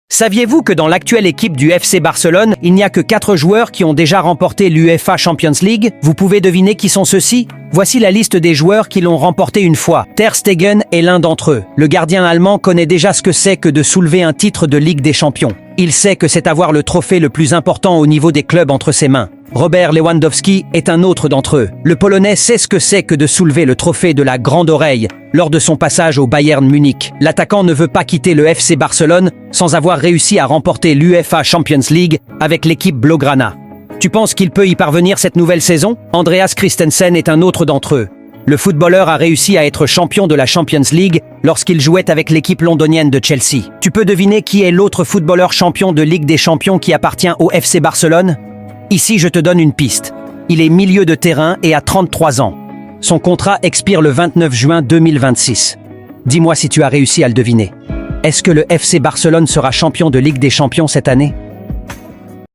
Saviez-vous que dans l'actuelle équipe du FC Barcelone, il n'y a que 4 joueurs qui ont déjà remporté l'UEFA Champions League? Vous pouvez deviner qui sont ceux-ci? Voici la liste des joueurs qui l'ont remporté une fois. Ter Stegen est l'un d'entre eux. Le gardien allemand connaît déjà ce que c'est que de soulever un titre de Ligue des Champions. Il sait que c'est avoir le trophée le plus important au niveau des clubs entre ses mains. Robert Lewandowski est un autre d'entre eux. Le Polonais sait ce que c'est que de soulever le trophée de la Grande Oreille lors de son passage au Bayern Munich. L'attaquant ne veut pas quitter le FC Barcelone sans avoir réussi à remporter l'UEFA Champions League avec l'équipe Blaugrana. Tu penses qu'il peut y parvenir cette nouvelle saison? Andreas Christensen est un autre d'entre eux. Le footballeur a réussi à être champion de la Champions League lorsqu'il jouait avec l'équipe londonienne de Chelsea. Tu peux deviner qui est l'autre footballeur champion de Ligue des Champions qui appartient au FC Barcelone? Ici, je te donne une piste. Il est milieu de terrain et a 33 ans. Son contrat expire le 29 juin 2026. Dis-moi si tu as réussi à le deviner. Est-ce que le FC Barcelone sera champion de Ligue des Champions cette année?